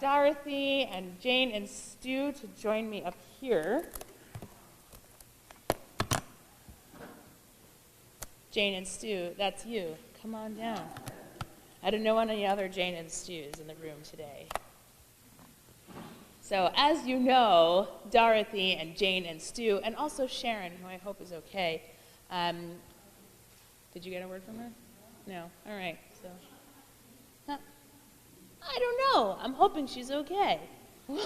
Dorothy and Jane and Stu to join me up here. Jane and Stu, that's you. Come on down. I don't know any other Jane and Stews in the room today. So as you know, Dorothy and Jane and Stu, and also Sharon, who I hope is okay. Did you get a word from her? No? All right. So, I don't know. I'm hoping she's okay.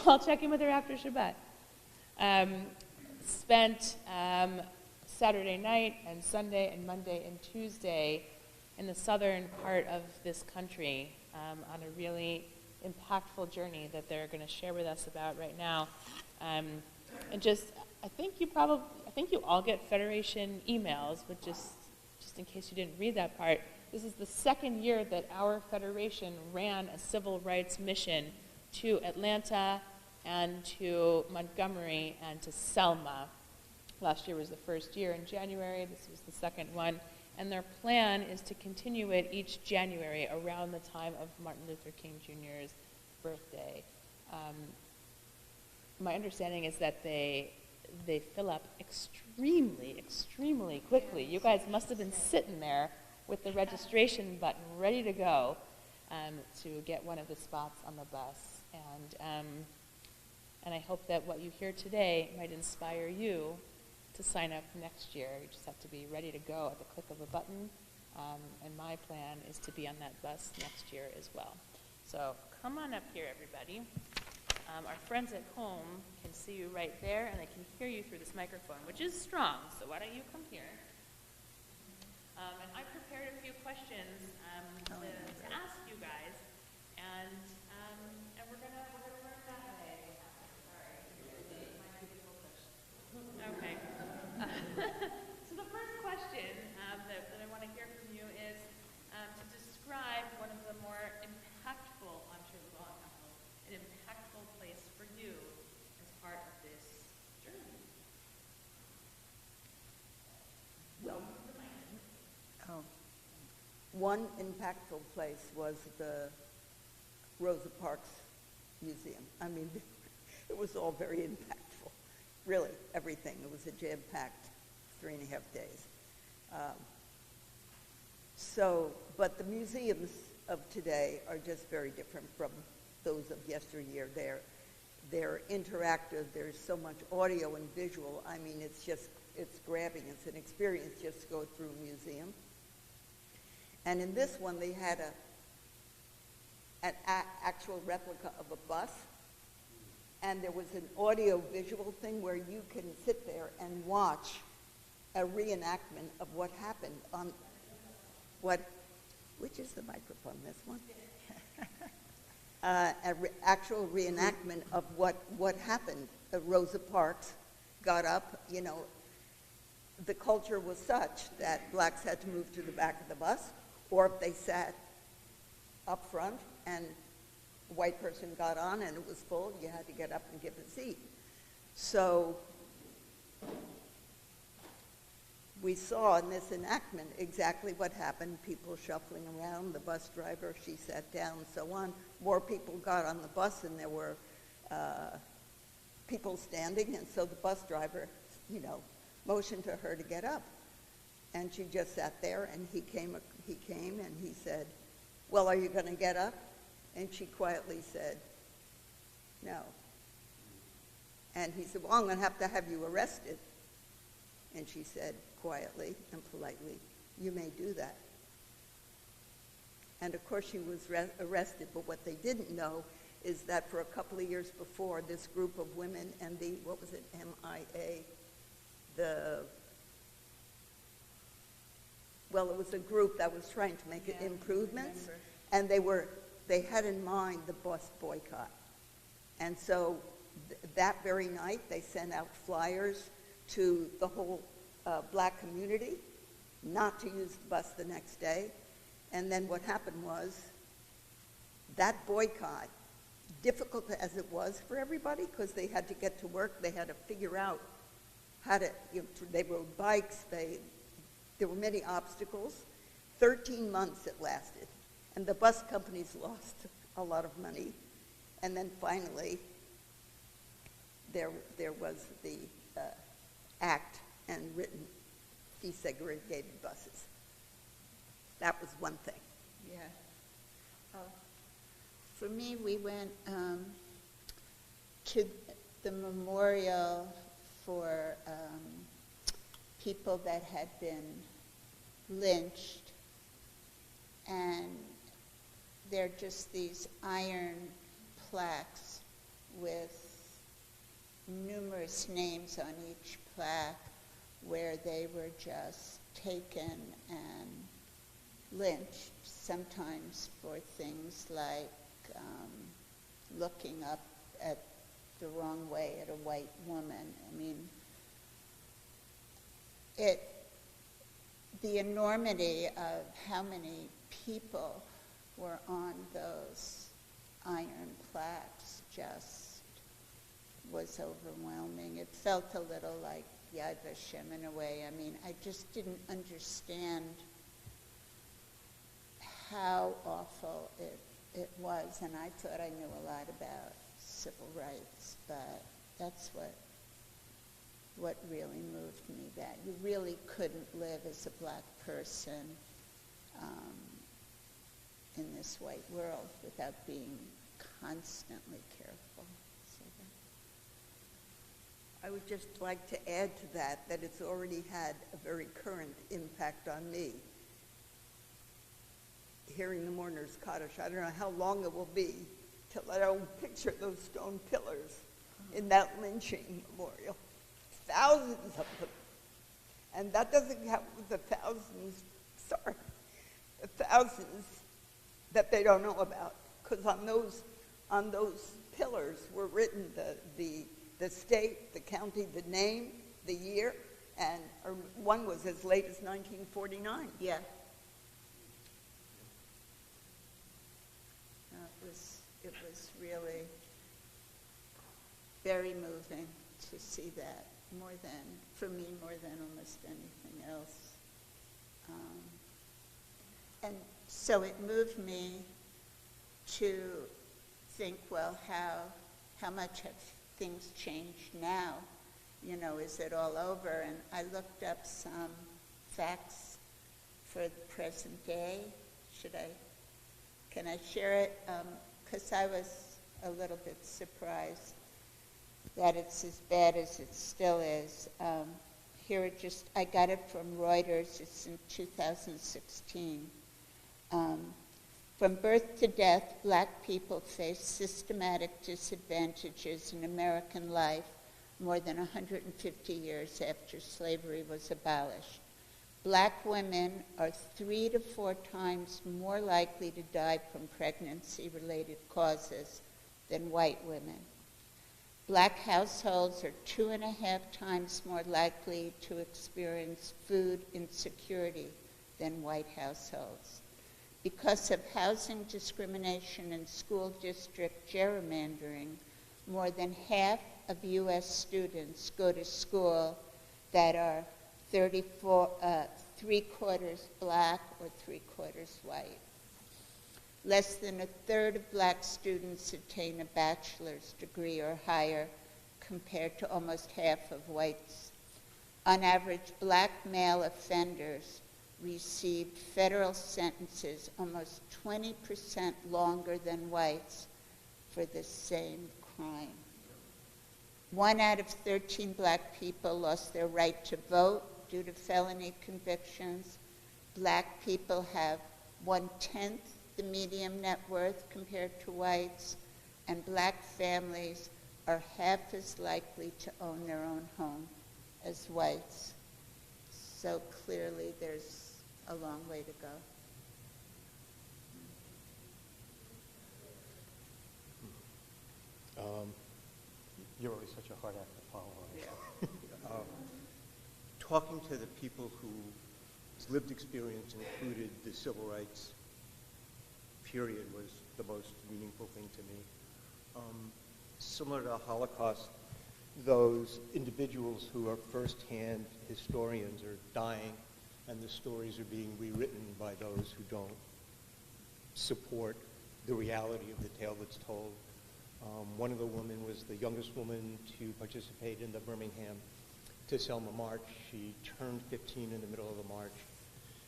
I'll check in with her after Shabbat. Spent Saturday night and Sunday and Monday and Tuesday in the southern part of this country on a really impactful journey that they're going to share with us about right now. And just, I think you all get Federation emails, but just in case you didn't read that part, this is the second year that our Federation ran a civil rights mission to Atlanta and to Montgomery and to Selma. Last year was the first year in January. This was the second one. And their plan is to continue it each January around the time of Martin Luther King Jr.'s birthday. My understanding is that they fill up extremely quickly. You guys must have been sitting there with the registration button ready to go to get one of the spots on the bus. And I hope that what you hear today might inspire you to sign up next year. You just have to be ready to go at the click of a button. And my plan is to be on that bus next year as well. So come on up here, everybody. Our friends at home can see you right there, and they can hear you through this microphone, which is strong. So why don't you come here? And I prepared a few questions to ask you guys, and we're gonna learn that way. Sorry, my beautiful question. Okay. So the first question that I want to hear from you is to describe one of the more impactful, I'm sure it was all impactful, an impactful place for you as part of this journey. Well, one impactful place was the Rosa Parks Museum. I mean, it was all very impactful. Really, everything. It was a jam-packed 3.5 days. But the museums of today are just very different from those of yesteryear. They're interactive. There's so much audio and visual. I mean, it's grabbing. It's an experience just to go through a museum. And in this one, they had an actual replica of a bus. And there was an audio-visual thing where you can sit there and watch a reenactment of what happened on which is the microphone, this one? Actual reenactment of what happened. Rosa Parks got up, the culture was such that blacks had to move to the back of the bus, or if they sat up front and a white person got on and it was full, you had to get up and give a seat. So we saw in this enactment exactly what happened, people shuffling around, the bus driver, she sat down, so on. More people got on the bus and there were people standing, and so the bus driver, motioned to her to get up. And she just sat there, and he came and he said, "Well, are you going to get up?" And she quietly said, "No." And he said, "Well, I'm going to have you arrested." And she said quietly and politely, "You may do that." And of course she was arrested, but what they didn't know is that for a couple of years before, this group of women and the, what was it, MIA, it was a group that was trying to make improvements, and they had in mind the bus boycott. And so that very night, they sent out flyers to the whole black community not to use the bus the next day. And then what happened was that boycott, difficult as it was for everybody because they had to get to work, they had to figure out how to, they rode bikes, there were many obstacles. 13 months it lasted, and the bus companies lost a lot of money. And then finally, there was the act and written desegregated buses. That was one thing. Yeah. For me, we went to the memorial for people that had been lynched, and they're just these iron plaques with numerous names on each plaque where they were just taken and lynched, sometimes for things like looking up at the wrong way at a white woman. I mean, the enormity of how many people were on those iron plaques just was overwhelming. It felt a little like Yad Vashem in a way. I mean, I just didn't understand how awful it was, and I thought I knew a lot about civil rights, but that's what really moved me, that you really couldn't live as a black person in this white world without being constantly careful. So I would just like to add to that it's already had a very current impact on me. Hearing the mourner's Kaddish, I don't know how long it will be till I don't picture those stone pillars in that lynching memorial. Thousands of them. And that doesn't count with the thousands that they don't know about. Because on those pillars were written the state, the county, the name, the year, and one was as late as 1949. yeah. It was really very moving to see that, for me, more than almost anything else. And so it moved me to think, well, how much have things changed now? You know, is it all over? And I looked up some facts for the present day. Can I share it? Because I was a little bit surprised that it's as bad as it still is. I got it from Reuters. It's in 2016. From birth to death, black people face systematic disadvantages in American life more than 150 years after slavery was abolished. Black women are 3 to 4 times more likely to die from pregnancy-related causes than white women. Black households are 2.5 times more likely to experience food insecurity than white households. Because of housing discrimination and school district gerrymandering, more than half of U.S. students go to school that are 3/4 black or 3/4 white. Less than 1/3 of black students attain a bachelor's degree or higher, compared to almost half of whites. On average, black male offenders received federal sentences almost 20% longer than whites for the same crime. 1 out of 13 black people lost their right to vote due to felony convictions. Black people have 1/10 the median net worth compared to whites, and black families are half as likely to own their own home as whites. So clearly there's a long way to go. You're always such a hard act to follow. Yeah. Talking to the people whose lived experience included the civil rights period was the most meaningful thing to me. Similar to the Holocaust, those individuals who are firsthand historians are dying, and the stories are being rewritten by those who don't support the reality of the tale that's told. One of the women was the youngest woman to participate in the Birmingham to Selma March. She turned 15 in the middle of the march.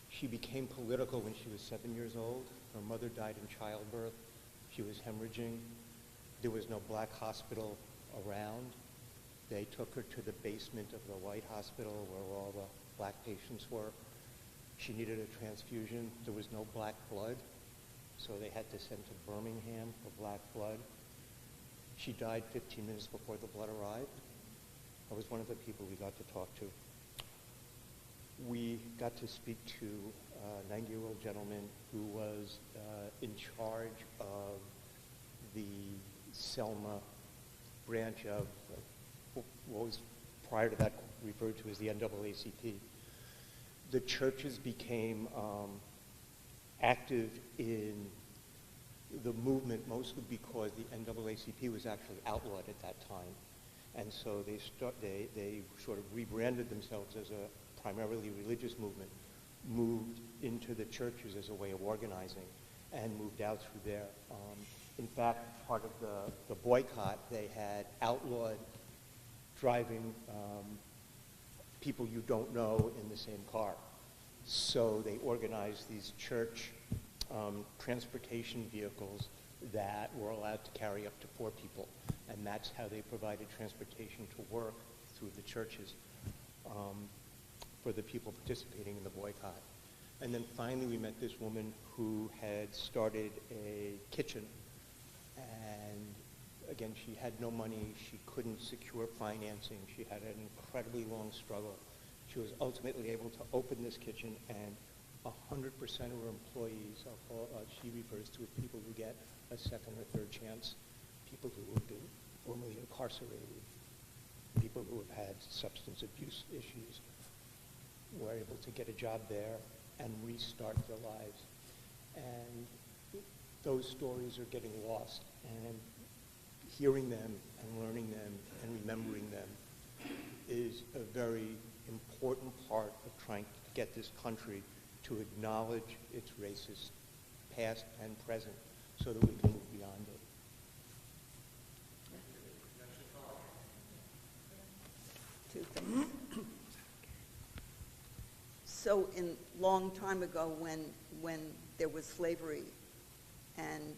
She became political when she was 7 years old. Her mother died in childbirth. She was hemorrhaging. There was no black hospital around. They took her to the basement of the white hospital where all the black patients were. She needed a transfusion. There was no black blood, so they had to send to Birmingham for black blood. She died 15 minutes before the blood arrived. I was one of the people we got to talk to. We got to speak to a 90-year-old gentleman who was in charge of the Selma branch of what was prior to that referred to as the NAACP. The churches became active in the movement mostly because the NAACP was actually outlawed at that time. And so they sort of rebranded themselves as a primarily religious movement, moved into the churches as a way of organizing, and moved out through there. In fact, part of the boycott, they had outlawed driving people you don't know in the same car. So they organized these church transportation vehicles that were allowed to carry up to 4 people. And that's how they provided transportation to work through the churches for the people participating in the boycott. And then finally we met this woman who had started a kitchen. And again, she had no money. She couldn't secure financing. She had an incredibly long struggle. She was ultimately able to open this kitchen, and 100% of her employees, she refers to as people who get a second or third chance, people who have been formerly incarcerated, people who have had substance abuse issues, were able to get a job there and restart their lives. And those stories are getting lost, and hearing them and learning them and remembering them is a very important part of trying to get this country to acknowledge its racist past and present so that we can move beyond it. Two things. So in long time ago when there was slavery and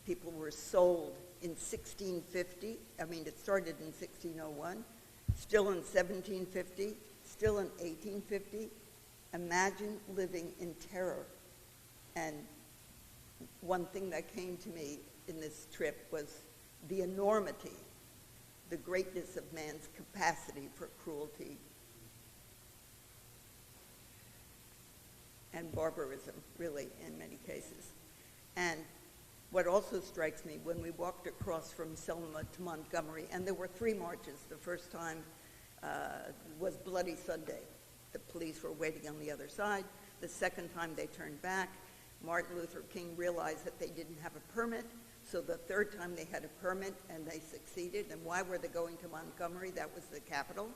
people were sold in 1650, I mean it started in 1601, still in 1750, still in 1850, imagine living in terror. And one thing that came to me in this trip was the enormity, the greatness of man's capacity for cruelty and barbarism, really, in many cases. And what also strikes me, when we walked across from Selma to Montgomery, and there were 3 marches. The first time was Bloody Sunday. The police were waiting on the other side. The second time they turned back. Martin Luther King realized that they didn't have a permit, so the third time they had a permit and they succeeded. And why were they going to Montgomery? That was the capital.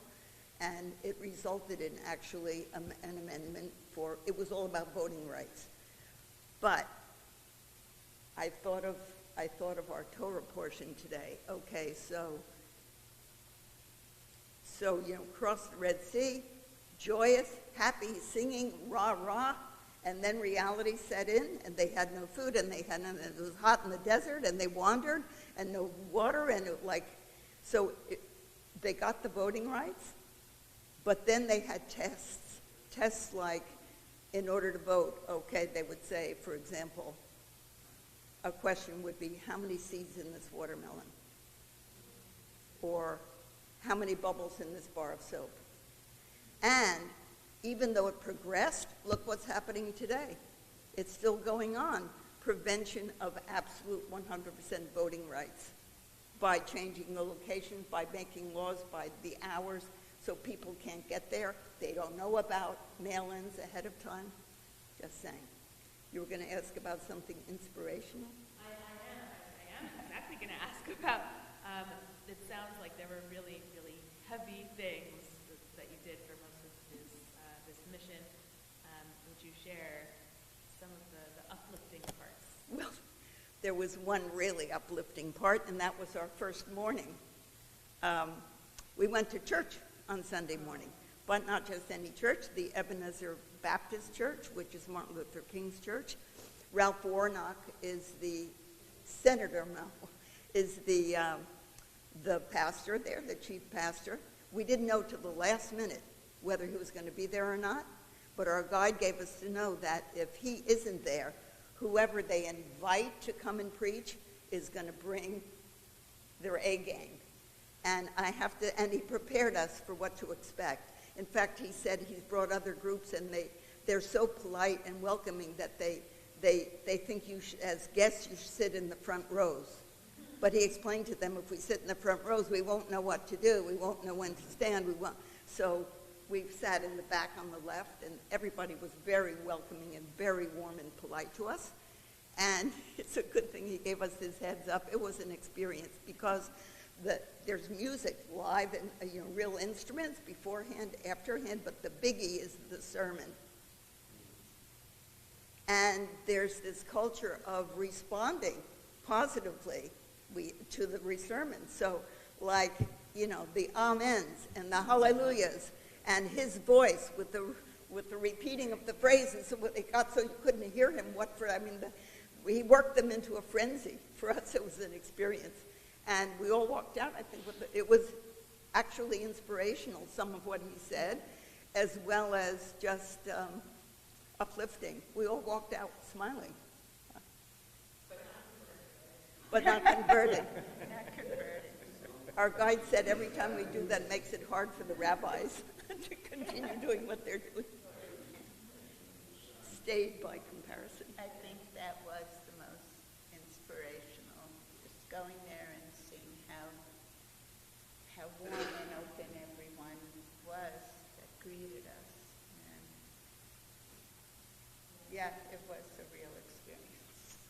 And it resulted in actually an amendment for, it was all about voting rights. But I thought of our Torah portion today. Okay, so cross the Red Sea, joyous, happy, singing, rah, rah, and then reality set in, and they had no food, and it was hot in the desert, and they wandered, and no water, and they got the voting rights, but then they had tests like, in order to vote, okay, they would say, for example, a question would be, how many seeds in this watermelon? Or how many bubbles in this bar of soap? And even though it progressed, look what's happening today. It's still going on. Prevention of absolute 100% voting rights by changing the location, by making laws, by the hours, so people can't get there. They don't know about mail-ins ahead of time. Just saying. You were going to ask about something inspirational? I am exactly going to ask about, it sounds like there were really, really heavy things that you did for most of this mission. Would you share some of the uplifting parts? Well, there was one really uplifting part, and that was our first morning. We went to church on Sunday morning, but not just any church, the Ebenezer Baptist Church, which is Martin Luther King's church. Ralph Warnock is Senator Mel, is the pastor there, the chief pastor. We didn't know till the last minute whether he was going to be there or not, but our guide gave us to know that if he isn't there, whoever they invite to come and preach is going to bring their A game. And and he prepared us for what to expect. In fact, he said he's brought other groups, and they're so polite and welcoming that they think as guests you should sit in the front rows. But he explained to them, if we sit in the front rows, we won't know what to do. We won't know when to stand. So we sat in the back on the left, and everybody was very welcoming and very warm and polite to us. And it's a good thing he gave us his heads up. It was an experience because there's music live and real instruments beforehand, afterhand, but the biggie is the sermon. And there's this culture of responding positively to the sermon. So the amens and the hallelujahs and his voice with the repeating of the phrases, so it got so you couldn't hear him. He worked them into a frenzy. For us, it was an experience. And we all walked out, I think, it was actually inspirational, some of what he said, as well as just uplifting. We all walked out smiling. But not converted. Not converted. Our guide said every time we do that, it makes it hard for the rabbis to continue doing what they're doing. Stayed by comparison. I think that was the most inspirational, just going there and seeing how warm and open everyone was that greeted us. And yeah, it was a real experience.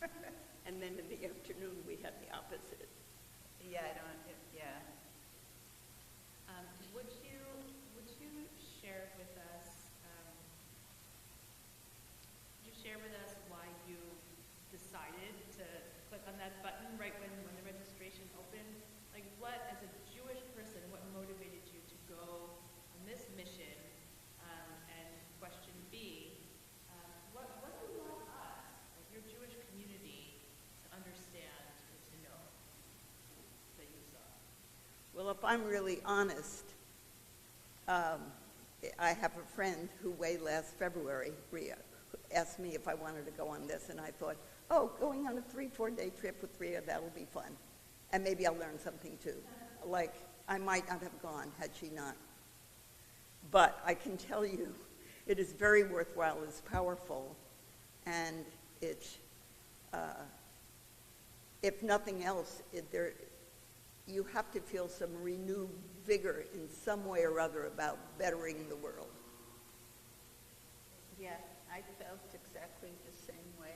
And then in the afternoon, we had the opposite. Yeah. Would you share with us? Why you decided to click on that button right when the registration opened? Like, what, as a Jewish person, what motivated you to go on this mission? And question B, what do you want us, like your Jewish community, to understand and to know that you saw? Well, if I'm really honest, I have a friend who way last February, Rhea, asked me if I wanted to go on this, and I thought, going on a 3-4 day trip with Rhea, that'll be fun. And maybe I'll learn something too. Like, I might not have gone had she not. But I can tell you, it is very worthwhile, it's powerful, and it's, if nothing else, you have to feel some renewed vigor in some way or other about bettering the world. Yeah, I felt exactly the same way.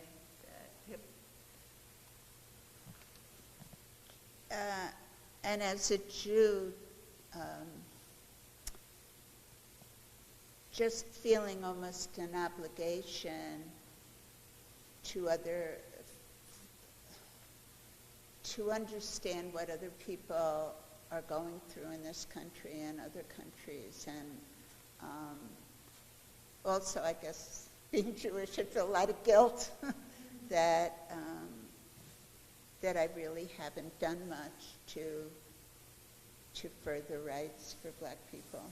And as a Jew, just feeling almost an obligation to understand what other people are going through in this country and other countries. And also, I guess, being Jewish, I feel a lot of guilt that I really haven't done much to further rights for Black people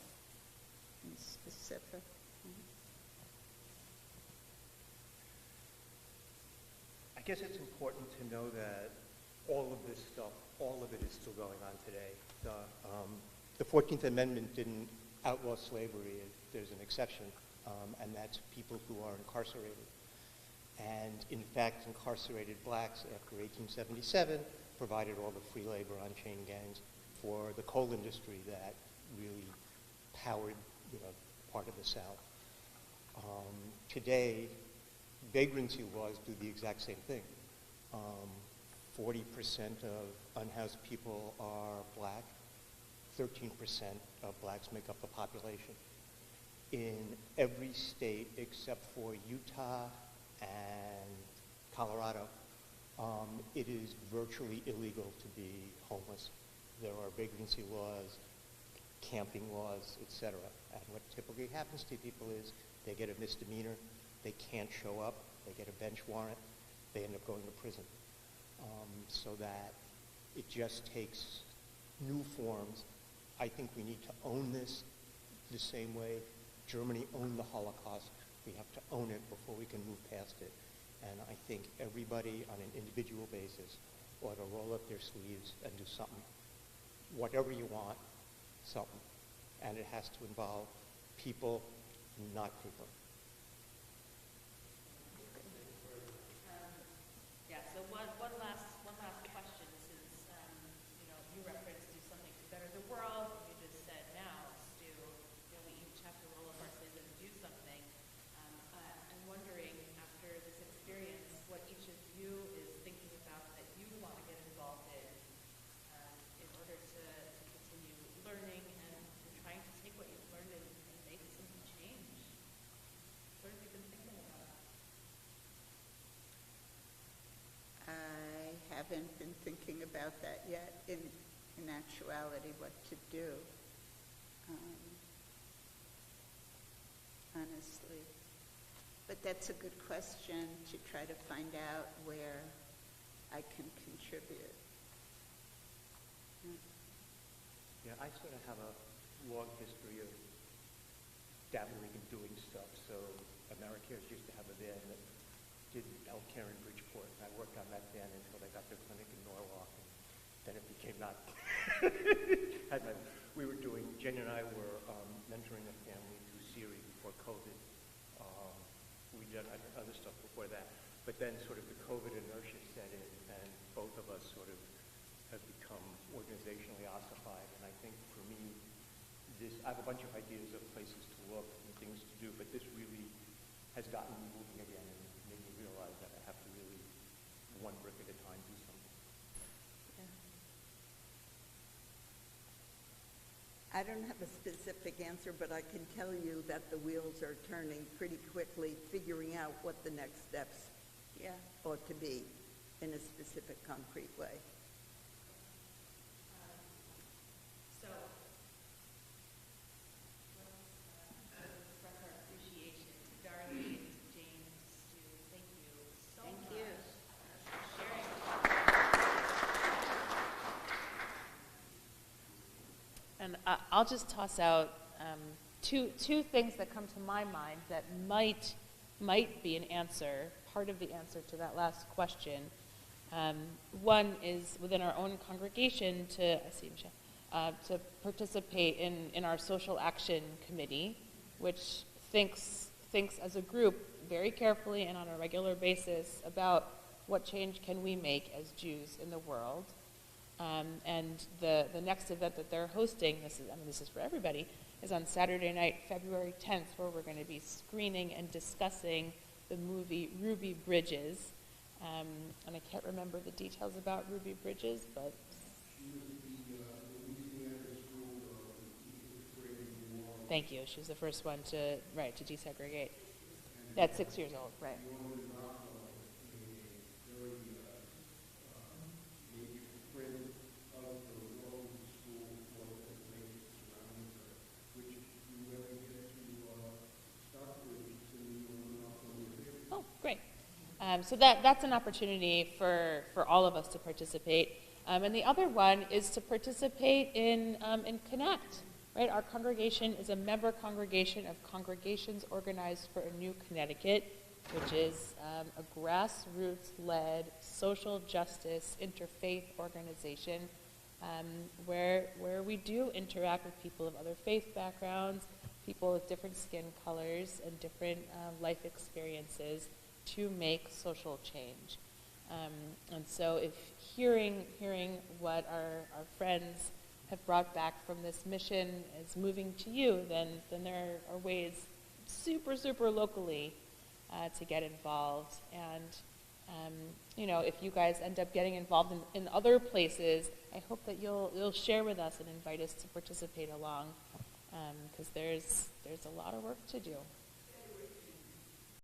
in specific. I guess it's important to know that all of this stuff, all of it is still going on today. The 14th Amendment didn't outlaw slavery. There's an exception, and that's people who are incarcerated. And in fact, incarcerated blacks after 1877 provided all the free labor on chain gangs for the coal industry that really powered, part of the South. Today, vagrancy laws do the exact same thing. 40% of unhoused people are black. 13% of blacks make up the population. In every state except for Utah and Colorado, It is virtually illegal to be homeless. There are vagrancy laws, camping laws, etc. And what typically happens to people is they get a misdemeanor, they can't show up, they get a bench warrant, they end up going to prison. So that it just takes new forms. I think we need to own this the same way Germany owned the Holocaust. We have to own it before we can move past it. And I think everybody on an individual basis ought to roll up their sleeves and do something. Whatever you want, something. And it has to involve people, not people. Yeah, so one last question, since, you referenced do something to better the world. You just said now, Stu, we each have to roll up our sleeves and do something. I'm wondering, after this experience, what each of you is thinking about that you want to get involved in order to continue learning and trying to take what you've learned and make some change. What have you been thinking about? I haven't been thinking about that yet, in actuality, what to do, honestly. But that's a good question to try to find out where I can contribute. Yeah, I sort of have a long history of dabbling and doing stuff. So AmeriCares used to have a van that did healthcare in Bridgeport. And I worked on that van until they got their clinic in Norwalk. And then it became not. Jen and I were mentoring a family through Syria before COVID. We'd done other stuff before that. But then sort of the COVID inertia set in, and both of us sort of have become organizationally ossified. And I think for me, I have a bunch of ideas of places to look and things to do, but this really has gotten me moving again and made me realize that I have to really, one brick at a time, do something. I don't have a specific answer, but I can tell you that the wheels are turning pretty quickly, figuring out what the next steps ought to be in a specific, concrete way. So let's express our appreciation to Darlene, to James, Stu. Thank you so much for sharing. And I'll just toss out two things that come to my mind that might be an answer, part of the answer to that last question. One is within our own congregation to participate in our social action committee, which thinks as a group very carefully and on a regular basis about what change can we make as Jews in the world. And the next event that they're hosting, this is for everybody, is on Saturday night, February 10th, where we're going to be screening and discussing the movie Ruby Bridges. And I can't remember the details about Ruby Bridges, but... Thank you. She was the first one to desegregate. At 6 years old, right. Oh, great. So that's an opportunity for all of us to participate. And the other one is to participate in Connect. Right? Our congregation is a member congregation of Congregations Organized for a New Connecticut, which is a grassroots-led social justice interfaith organization where we do interact with people of other faith backgrounds, people with different skin colors and different life experiences to make social change. And so if hearing what our friends have brought back from this mission is moving to you, then there are ways super locally to get involved. And if you guys end up getting involved in other places, I hope that you'll share with us and invite us to participate along, because there's a lot of work to do.